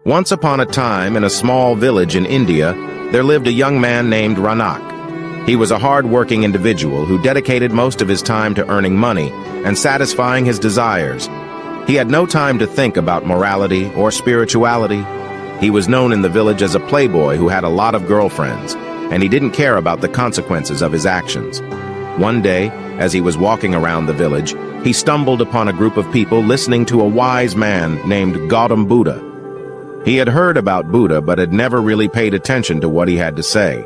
Once upon a time, in a small village in India, there lived a young man named Ranak. He was a hard-working individual who dedicated most of his time to earning money and satisfying his desires. He had no time to think about morality or spirituality. He was known in the village as a playboy who had a lot of girlfriends, and he didn't care about the consequences of his actions. One day, as he was walking around the village, he stumbled upon a group of people listening to a wise man named Gautam Buddha. He had heard about Buddha but had never really paid attention to what he had to say.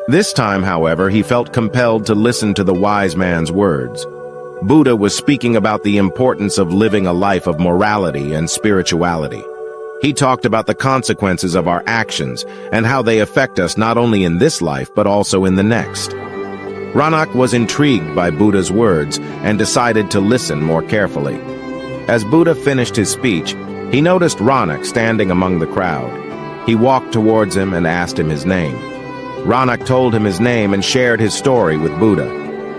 This time, however, he felt compelled to listen to the wise man's words. Buddha was speaking about the importance of living a life of morality and spirituality. He talked about the consequences of our actions and how they affect us not only in this life but also in the next. Ranak was intrigued by Buddha's words and decided to listen more carefully. As Buddha finished his speech, he noticed Ranak standing among the crowd. He walked towards him and asked him his name. Ranak told him his name and shared his story with Buddha.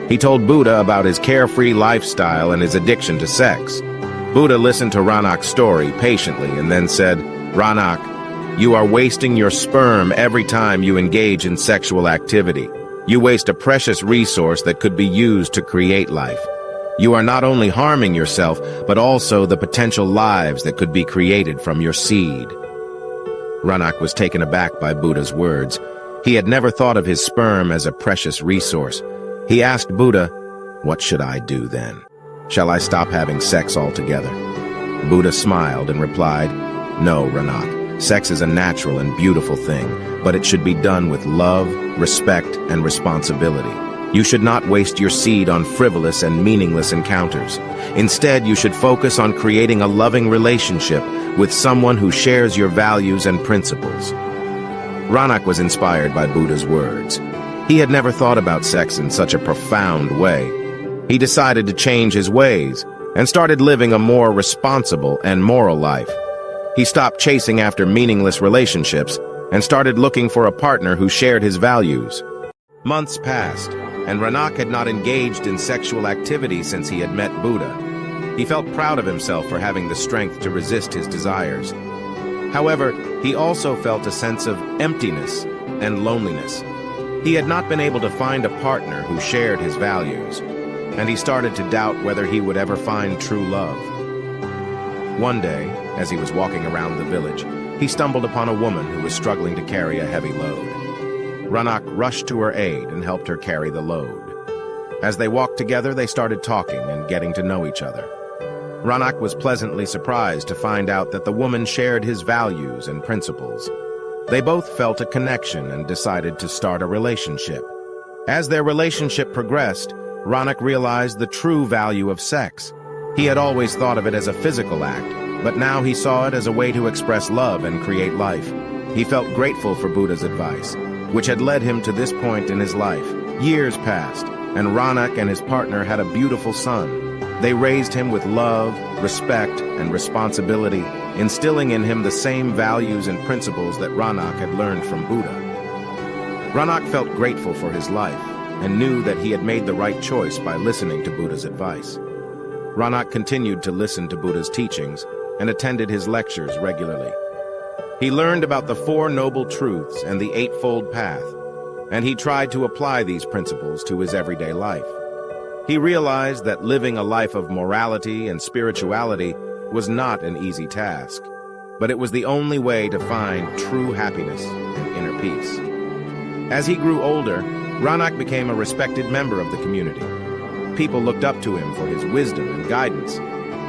He told Buddha about his carefree lifestyle and his addiction to sex. Buddha listened to Ranak's story patiently and then said, "Ranak, you are wasting your sperm every time you engage in sexual activity. You waste a precious resource that could be used to create life. You are not only harming yourself, but also the potential lives that could be created from your seed." Ranak was taken aback by Buddha's words. He had never thought of his sperm as a precious resource. He asked Buddha, "What should I do then? Shall I stop having sex altogether?" Buddha smiled and replied, "No, Ranak. Sex is a natural and beautiful thing, but it should be done with love, respect, and responsibility. You should not waste your seed on frivolous and meaningless encounters. Instead, you should focus on creating a loving relationship with someone who shares your values and principles." Ranak was inspired by Buddha's words. He had never thought about sex in such a profound way. He decided to change his ways and started living a more responsible and moral life. He stopped chasing after meaningless relationships and started looking for a partner who shared his values. Months passed, and Ranak had not engaged in sexual activity since he had met Buddha. He felt proud of himself for having the strength to resist his desires. However, he also felt a sense of emptiness and loneliness. He had not been able to find a partner who shared his values, and he started to doubt whether he would ever find true love. One day, as he was walking around the village, he stumbled upon a woman who was struggling to carry a heavy load. Ranak rushed to her aid and helped her carry the load. As they walked together, they started talking and getting to know each other. Ranak was pleasantly surprised to find out that the woman shared his values and principles. They both felt a connection and decided to start a relationship. As their relationship progressed, Ranak realized the true value of sex. He had always thought of it as a physical act, but now he saw it as a way to express love and create life. He felt grateful for Buddha's advice, which had led him to this point in his life. Years passed, and Ranak and his partner had a beautiful son. They raised him with love, respect, and responsibility, instilling in him the same values and principles that Ranak had learned from Buddha. Ranak felt grateful for his life and knew that he had made the right choice by listening to Buddha's advice. Ranak continued to listen to Buddha's teachings and attended his lectures regularly. He learned about the Four Noble Truths and the Eightfold Path, and he tried to apply these principles to his everyday life. He realized that living a life of morality and spirituality was not an easy task, but it was the only way to find true happiness and inner peace. As he grew older, Ranak became a respected member of the community. People looked up to him for his wisdom and guidance.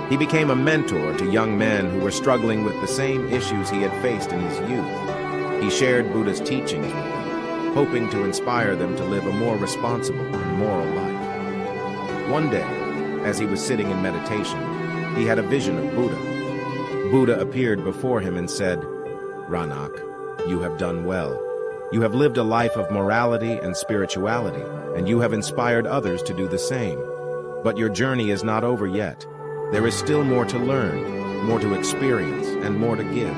He became a mentor to young men who were struggling with the same issues he had faced in his youth. He shared Buddha's teachings with them, hoping to inspire them to live a more responsible and moral life. One day, as he was sitting in meditation, he had a vision of Buddha. Buddha appeared before him and said, "Ranak, you have done well. You have lived a life of morality and spirituality, and you have inspired others to do the same. But your journey is not over yet. There is still more to learn, more to experience, and more to give."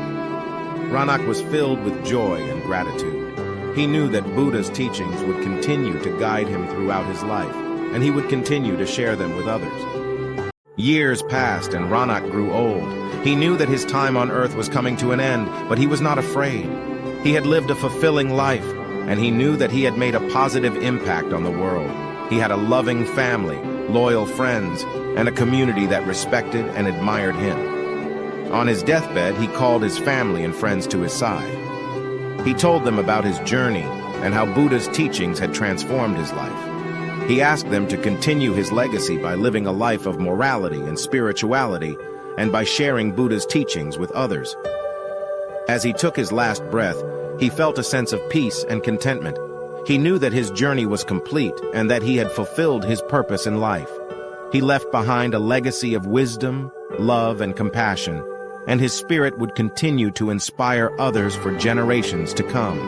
Ranak was filled with joy and gratitude. He knew that Buddha's teachings would continue to guide him throughout his life, and he would continue to share them with others. Years passed and Ronak grew old. He knew that his time on earth was coming to an end, but he was not afraid. He had lived a fulfilling life, and he knew that he had made a positive impact on the world. He had a loving family, loyal friends, and a community that respected and admired him. On his deathbed, he called his family and friends to his side. He told them about his journey and how Buddha's teachings had transformed his life. He asked them to continue his legacy by living a life of morality and spirituality, and by sharing Buddha's teachings with others. As he took his last breath, he felt a sense of peace and contentment. He knew that his journey was complete and that he had fulfilled his purpose in life. He left behind a legacy of wisdom, love, and compassion, and his spirit would continue to inspire others for generations to come.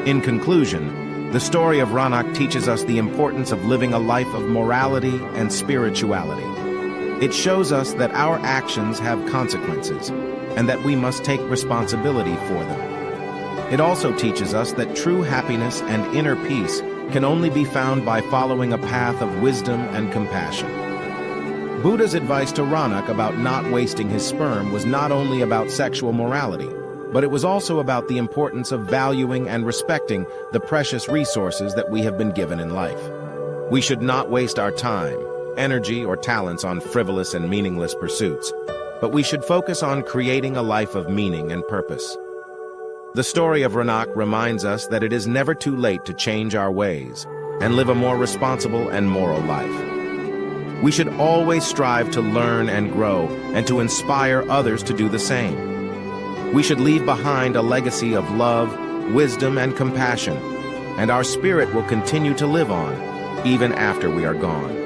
In conclusion, the story of Ronak teaches us the importance of living a life of morality and spirituality. It shows us that our actions have consequences, and that we must take responsibility for them. It also teaches us that true happiness and inner peace can only be found by following a path of wisdom and compassion. Buddha's advice to Ronak about not wasting his sperm was not only about sexual morality, but it was also about the importance of valuing and respecting the precious resources that we have been given in life. We should not waste our time, energy, or talents on frivolous and meaningless pursuits, but we should focus on creating a life of meaning and purpose. The story of Ronak reminds us that it is never too late to change our ways and live a more responsible and moral life. We should always strive to learn and grow and to inspire others to do the same. We should leave behind a legacy of love, wisdom, and compassion, and our spirit will continue to live on even after we are gone.